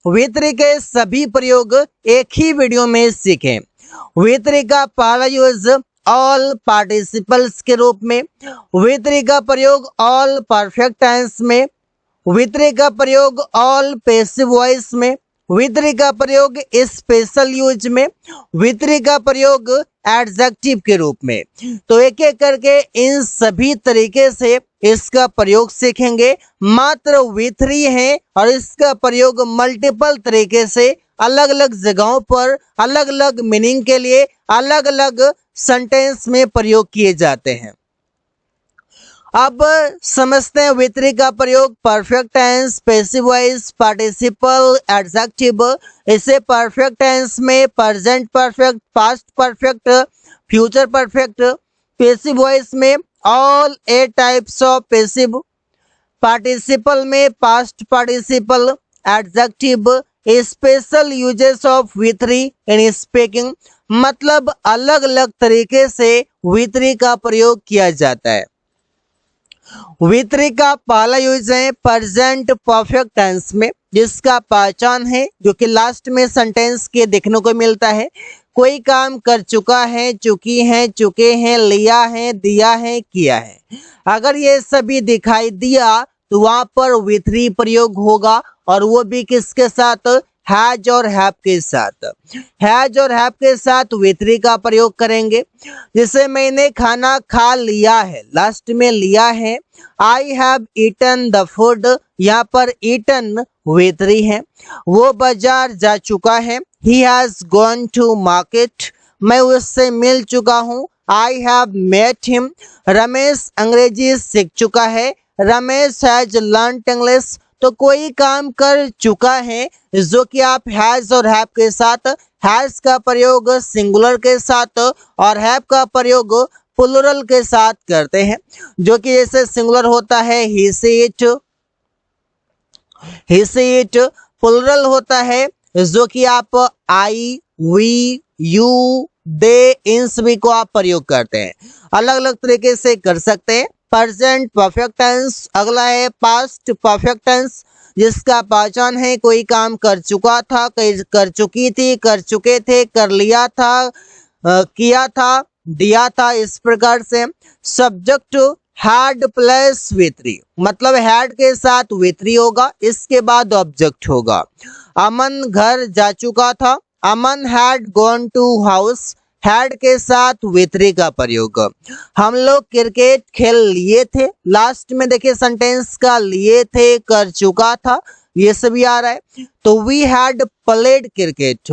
V3 के सभी प्रयोग एक ही वीडियो में सीखें। V3 का पहला यूज ऑल पार्टिसिपल्स के रूप में, V3 का प्रयोग ऑल परफेक्ट टेंस में, V3 का प्रयोग ऑल पैसिव वॉइस में, V3 का प्रयोग स्पेशल यूज में, V3 का प्रयोग एडजेक्टिव के रूप में। तो एक एक करके इन सभी तरीके से इसका प्रयोग सीखेंगे। मात्र V3 है और इसका प्रयोग मल्टीपल तरीके से अलग अलग जगहों पर अलग अलग मीनिंग के लिए अलग अलग सेंटेंस में प्रयोग किए जाते हैं। अब समझते हैं V3 का प्रयोग perfect tense, passive voice, participle, adjective. इसे परफेक्ट टेंस में present perfect, past perfect, future perfect, passive voice में all 8 types of passive, participle में past participle, adjective, special uses of V3 in speaking, मतलब अलग अलग तरीके से V3 का प्रयोग किया जाता है। V3 का पहला यूज है प्रेजेंट परफेक्ट टेंस में, जिसका पहचान है जो कि लास्ट में सेंटेंस के देखने को मिलता है। कोई काम कर चुका है, चुकी है, चुके हैं, लिया है, दिया है, किया है। अगर ये सभी दिखाई दिया तो वहां पर V3 प्रयोग होगा, और वो भी किसके साथ? हैज और हैव के साथ। हैज और हैव के साथ V3 का प्रयोग करेंगे। जैसे मैंने खाना खा लिया है, लास्ट में लिया है। I have eaten the food, यहाँ पर ईटन V3 है। वो बाजार जा चुका है, he has gone to market. मैं उससे मिल चुका हूँ, I have met him. Ramesh अंग्रेजी सीख चुका है, रमेश हैज लर्नड इंग्लिश। तो कोई काम कर चुका है जो कि आप हैज और हैव के साथ, हैज का प्रयोग सिंगुलर के साथ और हैव का प्रयोग प्लुरल के साथ करते हैं। जो कि जैसे सिंगुलर होता है he see it, he see it. Plural होता है जो कि आप आई, वी, यू, दे, इन सभी को आप प्रयोग करते हैं। अलग अलग तरीके से कर सकते हैं। प्रेजेंट परफेक्ट टेंस, अगला है पास्ट परफेक्ट टेंस, जिसका पहचान है कोई काम कर चुका था, कर चुकी थी, कर चुके थे, कर लिया था, किया था, दिया था। इस प्रकार से सब्जेक्ट हैड प्लस V3, मतलब हैड के साथ V3 होगा, इसके बाद ऑब्जेक्ट होगा। अमन घर जा चुका था, Aman had gone to house, had के साथ V3 का प्रयोग। हम लोग क्रिकेट खेल लिए थे, लास्ट में देखिए सेंटेंस का लिए थे, कर चुका था, ये सभी आ रहा है। तो वी हैड प्लेड क्रिकेट।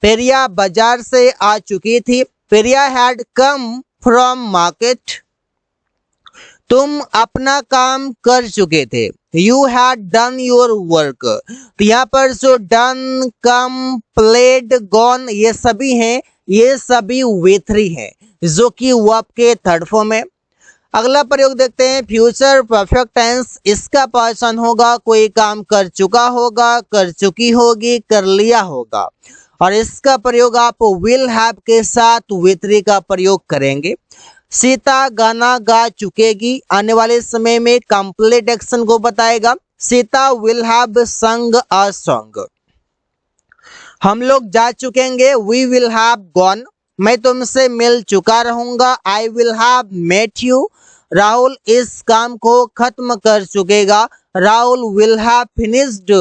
प्रिया बाजार से आ चुकी थी, प्रिया हैड कम फ्रॉम मार्केट। तुम अपना काम कर चुके थे, you had done your work. तो यहाँ पर जो डन, कम, प्लेड, गॉन, ये सभी हैं, ये सभी V3 है, जो कि वर्ब के थर्ड फॉर्म है। अगला प्रयोग देखते हैं फ्यूचर परफेक्ट टेंस। इसका पहचान होगा कोई काम कर चुका होगा, कर चुकी होगी, कर लिया होगा, और इसका प्रयोग आप विल हैव के साथ V3 का प्रयोग करेंगे। सीता गाना गा चुकेगी, आने वाले समय में कंप्लीट एक्शन को बताएगा। सीता विल हैव संग अ सॉन्ग। हम लोग जा चुकेंगे, वी विल हैव गॉन। मैं तुमसे मिल चुका रहूंगा, I will have met you. Rahul इस काम को खत्म कर चुकेगा, Rahul will have finished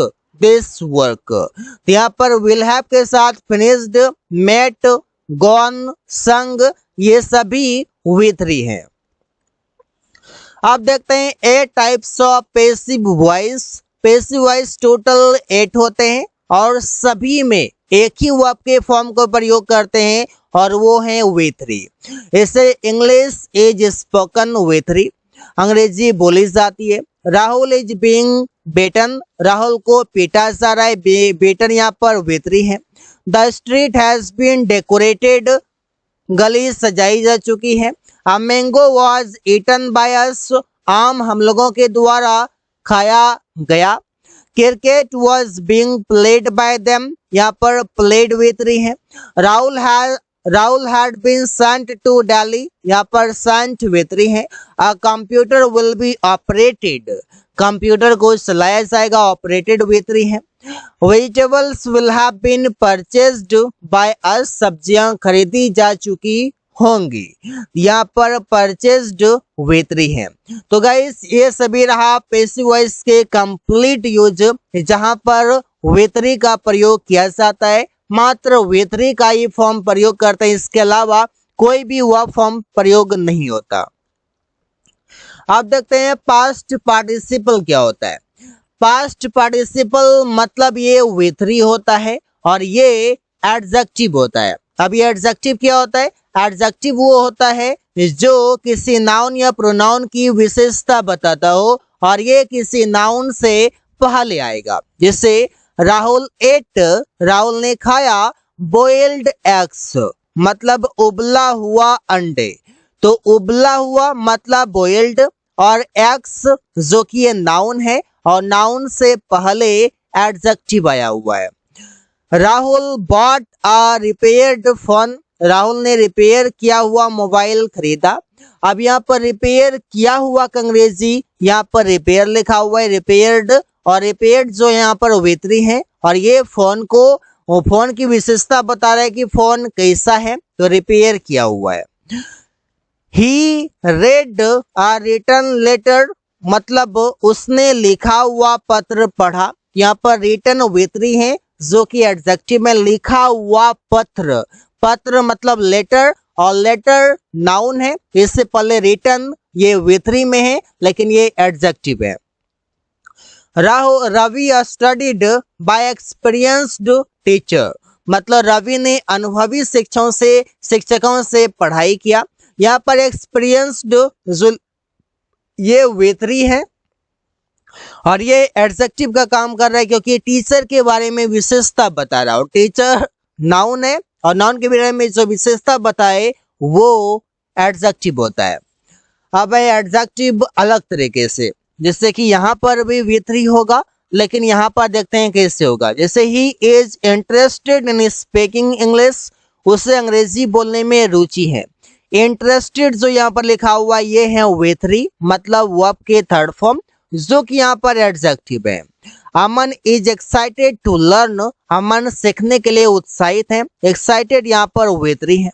this work. यहाँ पर विल हैव के साथ फिनिश्ड, मेट, गॉन, संग, ये सभी V3 हैं। अब देखते हैं 8 types of passive voice. Passive voice total 8 होते हैं और सभी में एक ही वर्ब के फॉर्म को प्रयोग करते हैं, और वो है V3। इसे इंग्लिश इज स्पोकन V3, अंग्रेजी बोली जाती है। Rahul is being beaten, Rahul को पीटा जा रहा है, बेटन यहाँ पर V3 है। The street has been decorated, गली सजाई जा चुकी है। A mango was eaten by us, आम हम लोगों के द्वारा खाया गया। Cricket was being played by them, यहाँ पर प्लेड V3 है। Rahul had been sent to Delhi, यहाँ पर सेंट V3 है। A computer will be operated, computer को चलाया जाएगा, ऑपरेटेड V3 है। Vegetables will have been purchased by us, सब्जियां खरीदी जा चुकी होंगी, यहाँ पर परचेज्ड V3 है। तो गाइस ये सभी रहा पैसिव वॉइस के कंप्लीट यूज, जहां पर V3 का प्रयोग किया जाता है, मात्र V3 का ही फॉर्म प्रयोग करते हैं, इसके अलावा कोई भी हुआ फॉर्म प्रयोग नहीं होता। अब देखते हैं पास्ट पार्टिसिपल क्या होता है। पास्ट पार्टिसिपल मतलब ये V3 होता है और ये एडजेक्टिव होता है। अब ये एडजेक्टिव क्या होता है? एडजेक्टिव वो होता है जो किसी नाउन या प्रोनाउन की विशेषता बताता हो और ये किसी नाउन से पहले आएगा। जैसे राहुल एट, राहुल ने खाया बॉइल्ड एग्स, मतलब उबला हुआ अंडे। तो उबला हुआ मतलब बॉइल्ड और एग्स जो कि ये नाउन है और नाउन से पहले एडजेक्टिव आया हुआ है। Rahul bought a repaired phone, Rahul ने रिपेयर किया हुआ मोबाइल खरीदा। अब यहाँ पर रिपेयर किया हुआ का अंग्रेजी यहाँ पर रिपेयर लिखा हुआ है, रिपेयर्ड, और रिपेयर्ड जो यहाँ पर V3 है और ये फोन को फोन की विशेषता बता रहा है कि फोन कैसा है, तो रिपेयर किया हुआ है। ही रेड अ रिटर्न लेटर, मतलब उसने लिखा हुआ पत्र पढ़ा। यहाँ पर रिटर्न V3 है जो कि एडजेक्टिव में लिखा हुआ पत्र, पत्र मतलब लेटर और लेटर नाउन है, इससे पहले रिटर्न ये V3 में है लेकिन ये एडजेक्टिव है। Ravi studied by experienced teacher, मतलब रवि ने अनुभवी शिक्षकों से पढ़ाई किया। यहाँ पर एक्सपीरियंस्ड ये V3 है और ये एडजेक्टिव का काम कर रहा है क्योंकि टीचर के बारे में विशेषता बता रहा हो। टीचर नाउन है और नाउन के बारे में जो विशेषता बताए वो एडजेक्टिव होता है। अब है एडजेक्टिव अलग तरीके से, जैसे कि यहाँ पर भी V3 होगा लेकिन यहाँ पर देखते हैं कैसे होगा। जैसे he is interested in speaking English, उसे अंग्रेजी बोलने में रुचि है। इंटरेस्टेड जो यहाँ पर लिखा हुआ ये है V3, मतलब वर्ब के थर्ड फॉर्म, जो कि यहाँ पर एडजेक्टिव है। अमन इज एक्साइटेड टू लर्न, अमन सीखने के लिए उत्साहित है। एक्साइटेड यहाँ पर V3 है।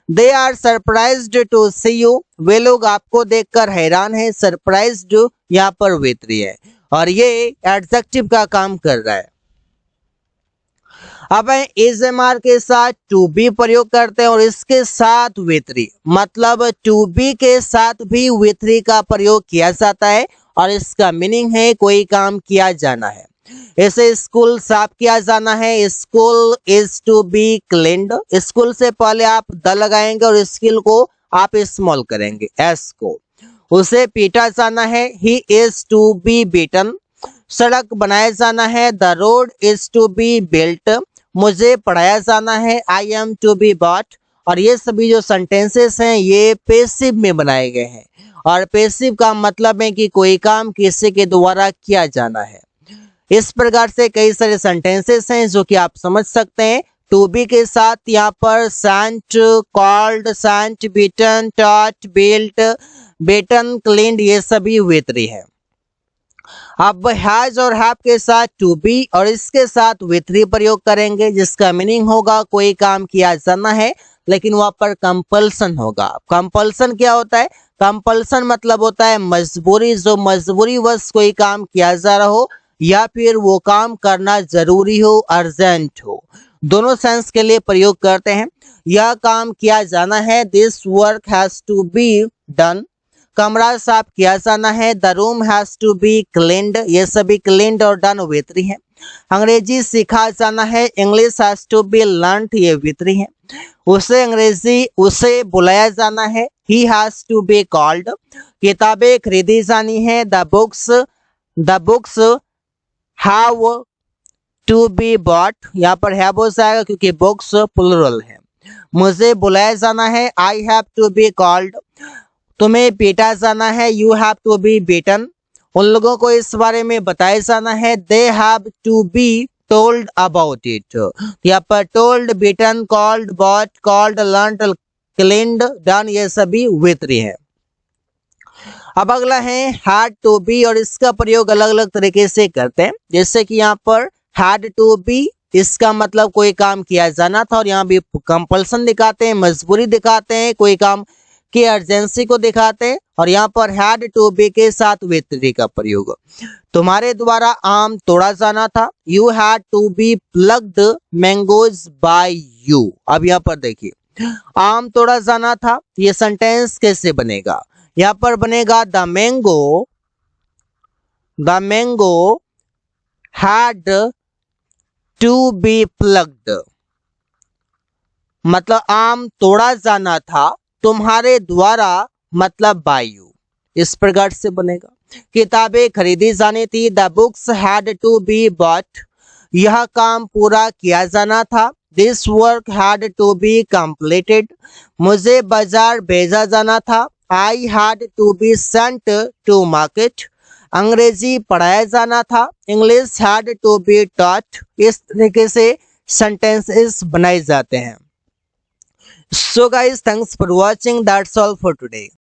They are surprised to see you, वे लोग आपको देखकर हैरान है। सरप्राइज्ड यहाँ पर V3 है और ये एडजेक्टिव का काम कर रहा है। अब इज एम आर के साथ टू बी प्रयोग करते हैं और इसके साथ V3, मतलब टू बी के साथ भी V3 का प्रयोग किया जाता है और इसका मीनिंग है कोई काम किया जाना है। ऐसे स्कूल साफ किया जाना है, school is to be cleaned. School से पहले आप द लगाएंगे और स्किल को आप स्मॉल करेंगे एस को। उसे पीटा जाना है, he is to be beaten. सड़क बनाया जाना है, the road is to be built. मुझे पढ़ाया जाना है, I am to be bought. और ये सभी जो सेंटेंसेस हैं ये पैसिव में बनाए गए हैं और पैसिव का मतलब है कि कोई काम किसी के द्वारा किया जाना है। इस प्रकार से कई सारे सेंटेंसेस हैं जो कि आप समझ सकते हैं। टू बी के साथ यहाँ पर sent, called, sent, beaten, taught, built, beaten, cleaned, ये सभी V3 है। अब हैज और हैव के साथ टू बी और इसके साथ V3 प्रयोग करेंगे, जिसका मीनिंग होगा कोई काम किया जाना है लेकिन वहां पर कंपल्सन होगा। कंपल्सन क्या होता है? कंपल्सन मतलब होता है मजबूरी, जो मजबूरी वश कोई काम किया जा रहा हो या फिर वो काम करना जरूरी हो, अर्जेंट हो, दोनों सेंस के लिए प्रयोग करते हैं। यह काम किया जाना है, this work has to be done. कमरा साफ किया जाना है, the room has to be cleaned. ये सभी क्लीन्ड और डन V3 है। अंग्रेजी सीखा जाना है, English has to be learned, ये V3 है। उसे बुलाया जाना है, he has to be called. किताबें खरीदी जानी है, the books have to be bought. यहाँ पर हैव हो जाएगा क्योंकि बुक्स प्लुरल है। मुझे बुलाया जाना है, I have to be called. तुम्हें पीटा जाना है, you have to be beaten. उन लोगों को इस बारे में बताया जाना है, they have to be told about it. यहाँ पर told, beaten, called, bought, called, learned, cleaned, done, ये सभी V3 है। अब अगला है हैड टू बी, और इसका प्रयोग अलग अलग तरीके से करते हैं। जैसे कि यहाँ पर हैड टू बी, इसका मतलब कोई काम किया जाना था, और यहाँ भी कंपल्सन दिखाते हैं, मजबूरी दिखाते हैं, कोई काम की अर्जेंसी को दिखाते हैं। और यहाँ पर हैड टू बी के साथ विथ का प्रयोग, तुम्हारे द्वारा आम तोड़ा जाना था, you had to be plucked mangoes by you. अब यहाँ पर देखिए आम तोड़ा जाना था, ये सेंटेंस कैसे बनेगा? यहाँ पर बनेगा the mango had to be plucked, मतलब आम तोड़ा जाना था तुम्हारे द्वारा, मतलब बाय यू, इस प्रकार से बनेगा। किताबें खरीदी जानी थी, the books had to be bought, यह काम पूरा किया जाना था, this work had to be completed, मुझे बाजार भेजा जाना था, I had to be sent to market, अंग्रेजी पढ़ाया जाना था, English had to be taught. इस तरीके से सेंटेंसेस बनाए जाते हैं। So guys, thanks for watching. That's all for today.